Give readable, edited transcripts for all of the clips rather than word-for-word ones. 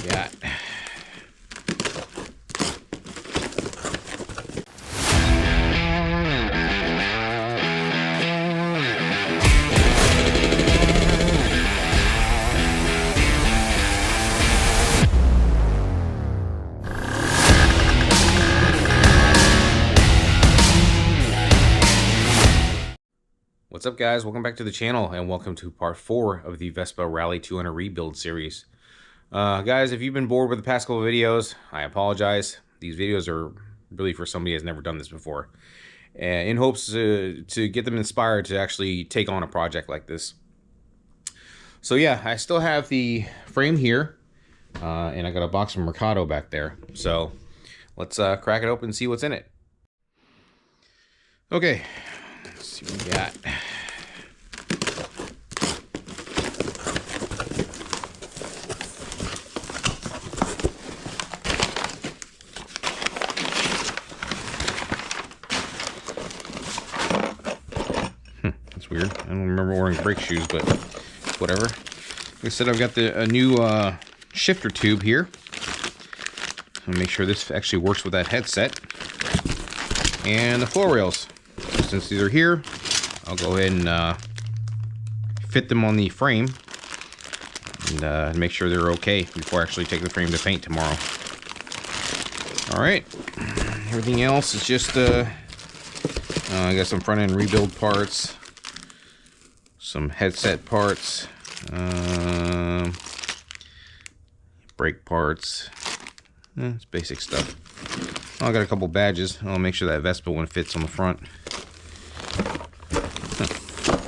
got? What's up, guys? Welcome back to the channel and welcome to part 4 of the Vespa Rally 200 rebuild series. Guys, if you've been bored with the past couple of videos, I apologize. These videos are really for somebody who has never done this before, and in hopes to get them inspired to actually take on a project like this. So yeah, I still have the frame here, and I got a box from Mercado back there. So let's crack it open and see what's in it. Okay, let's see what we got. That's weird. I don't remember wearing brake shoes, but whatever. Like I said, I've got a new shifter tube here. I'll make sure this actually works with that headset. And the floor rails. So since these are here, I'll go ahead and fit them on the frame and make sure they're okay before I actually take the frame to paint tomorrow. Alright, everything else is just I got some front end rebuild parts, some headset parts, brake parts. It's basic stuff. I got a couple badges. I'll make sure that Vespa one fits on the front.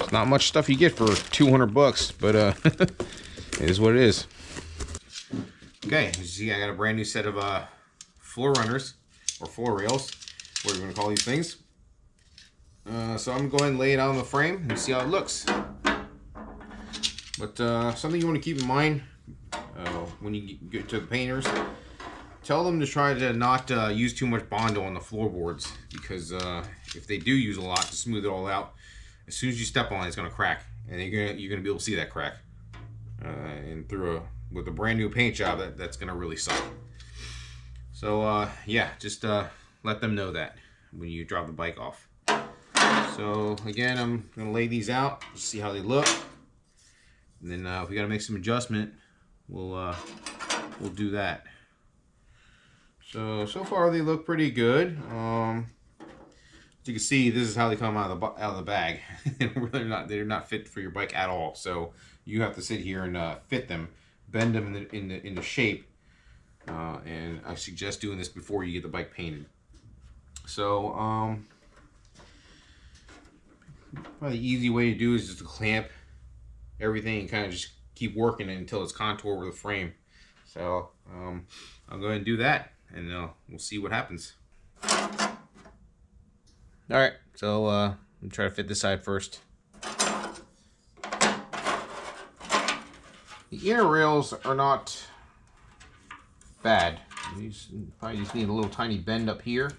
It's not much stuff you get for 200 bucks, but it is what it is. Okay, as you see, I got a brand new set of floor runners, or floor rails, what you're going to call these things. So I'm going to go ahead and lay it out on the frame and see how it looks. But something you want to keep in mind when you get to the painters, tell them to try to not use too much Bondo on the floorboards, because if they do use a lot to smooth it all out, as soon as you step on it, it's going to crack, and you're gonna be able to see that crack. And with a brand new paint job, that's going to really suck. So yeah, just let them know that when you drop the bike off. So again, I'm going to lay these out, see how they look, and then if we got to make some adjustment, we'll do that. So far they look pretty good. As you can see, this is how they come out of the bag. They're not fit for your bike at all. So you have to sit here and fit them, bend them in the shape. And I suggest doing this before you get the bike painted. So probably the easy way to do is just to clamp everything and kind of just keep working it until it's contoured over the frame. So I'll go ahead and do that, and we'll see what happens. All right, so I'm gonna try to fit this side first. The inner rails are not bad. These probably just need a little tiny bend up here,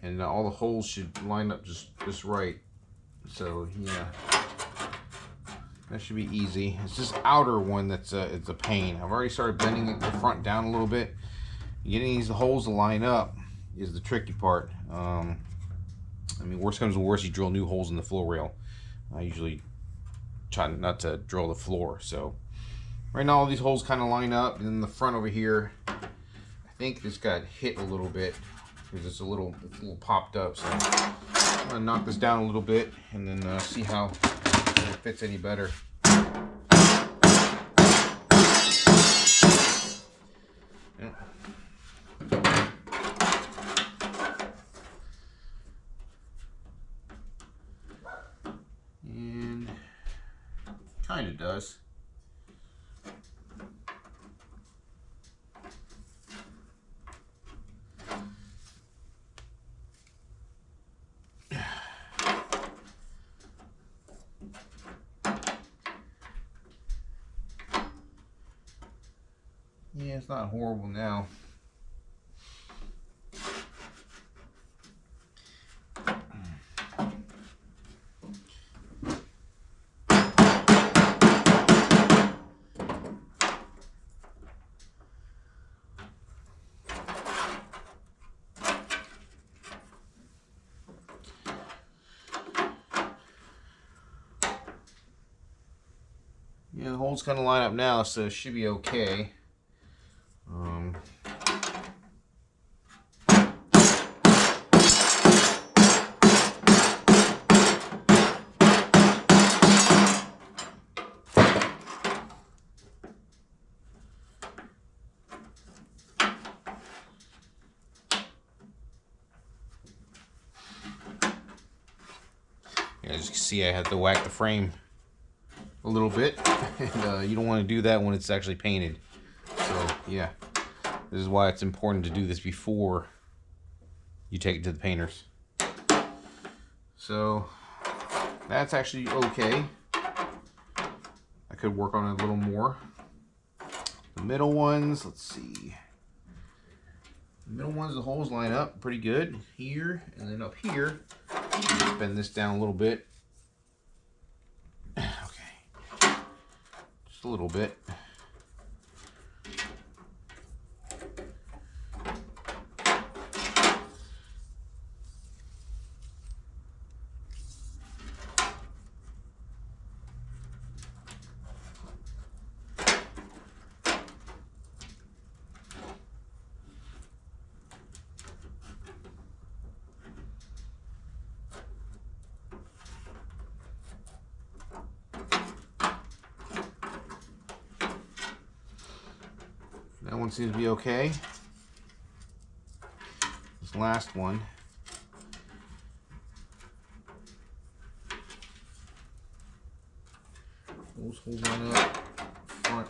and all the holes should line up just right. So yeah, that should be easy. It's this outer one that's it's a pain. I've already started bending the front down a little bit. Getting these holes to line up is the tricky part. I mean, worst comes to worst, you drill new holes in the floor rail. I usually try not to drill the floor. So right now all these holes kind of line up, and then the front over here, I think this got hit a little bit because it's a little popped up. So I'm gonna knock this down a little bit and then see how it fits any better. Yeah. And kind of does. Yeah, it's not horrible now. the holes kind of line up now, so it should be okay. As you can see, I had to whack the frame a little bit, and you don't want to do that when it's actually painted. So yeah, this is why it's important to do this before you take it to the painters. So that's actually okay. I could work on it a little more. The middle ones, let's see. The middle ones, the holes line up pretty good here, and then up here, just bend this down a little bit. Okay, just a little bit. That one seems to be okay. This last one. Those holes line up. Front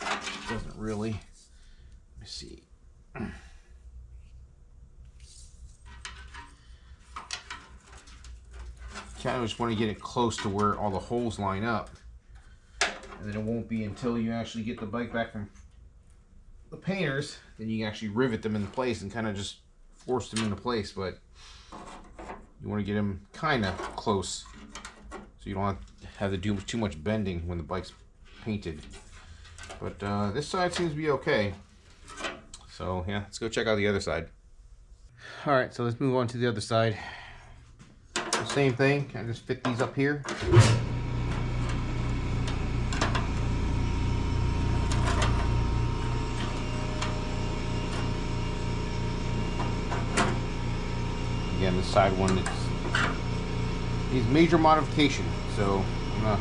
doesn't really. Let me see. Kind of just want to get it close to where all the holes line up. And then it won't be until you actually get the bike back from the painters, then you can actually rivet them into place and kind of just force them into place. But you want to get them kind of close so you don't have to do too much bending when the bike's painted. But this side seems to be okay. So yeah, let's go check out the other side. Alright, so let's move on to the other side. Same thing, I just fit these up here. Again, the side one needs major modification, so I'm gonna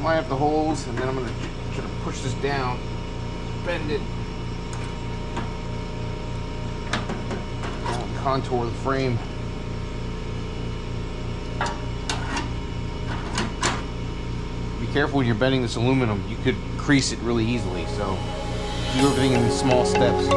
line up the holes, and then I'm gonna try to push this down, bend it, contour the frame. Be careful when you're bending this aluminum; you could crease it really easily. So do everything in small steps.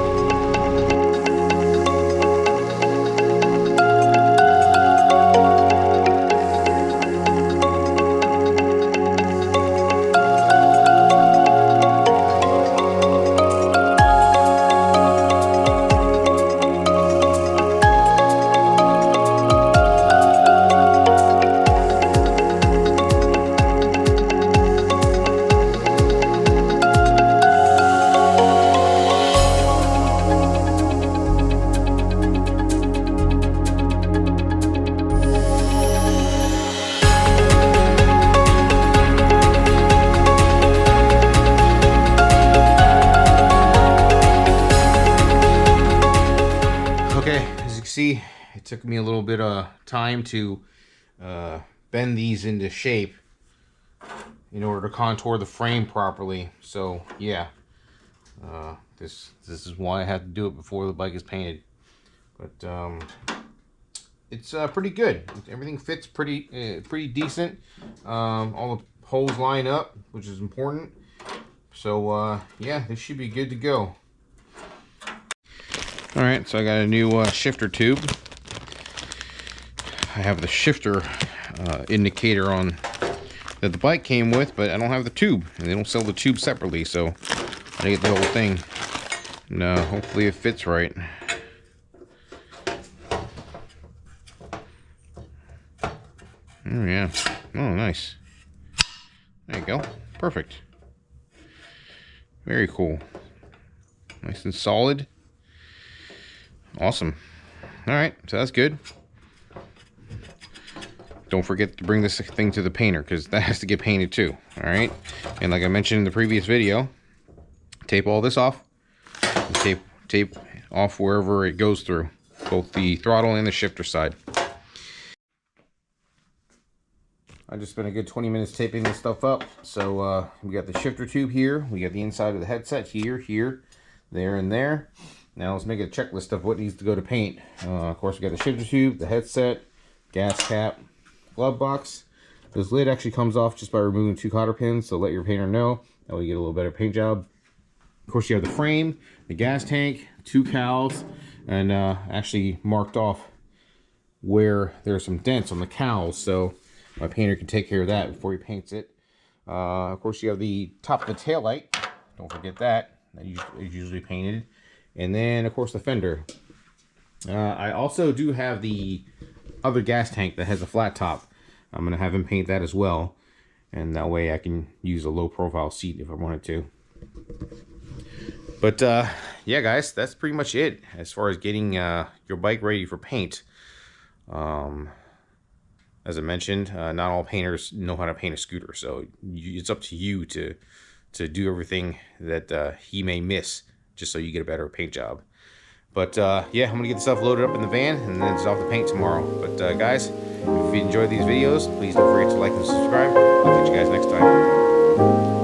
See, it took me a little bit of time to bend these into shape in order to contour the frame properly. So yeah, this is why I had to do it before the bike is painted. But it's pretty good. Everything fits pretty decent. All the holes line up, which is important. So yeah, this should be good to go. Alright, so I got a new shifter tube. I have the shifter indicator on that the bike came with, but I don't have the tube. And they don't sell the tube separately, so I get the whole thing. No, hopefully it fits right. Oh yeah. Oh, nice. There you go. Perfect. Very cool. Nice and solid. Awesome. Alright, so that's good. don't forget to bring this thing to the painter, because that has to get painted too. All right, and like I mentioned in the previous video, tape all this off, and tape off wherever it goes through, both the throttle and the shifter side. I just spent a good 20 minutes taping this stuff up. So we got the shifter tube here, we got the inside of the headset here, there, and there. Now let's make a checklist of what needs to go to paint. Of course, we got the shifter tube, the headset, gas cap, glove box. This lid actually comes off just by removing 2 cotter pins, so let your painter know. That way you get a little better paint job. Of course, you have the frame, the gas tank, 2 cowls, and actually marked off where there's some dents on the cowls, so my painter can take care of that before he paints it. Of course, you have the top of the tail light. Don't forget that. That is usually painted. And then, of course, the fender. I also do have the other gas tank that has a flat top. I'm going to have him paint that as well. And that way I can use a low profile seat if I wanted to. But, yeah, guys, that's pretty much it as far as getting your bike ready for paint. As I mentioned, not all painters know how to paint a scooter, so it's up to you to do everything that he may miss, just so you get a better paint job. But yeah, I'm gonna get the stuff loaded up in the van, and then it's off the paint tomorrow. But guys, if you enjoyed these videos, please don't forget to like and subscribe. I'll catch you guys next time.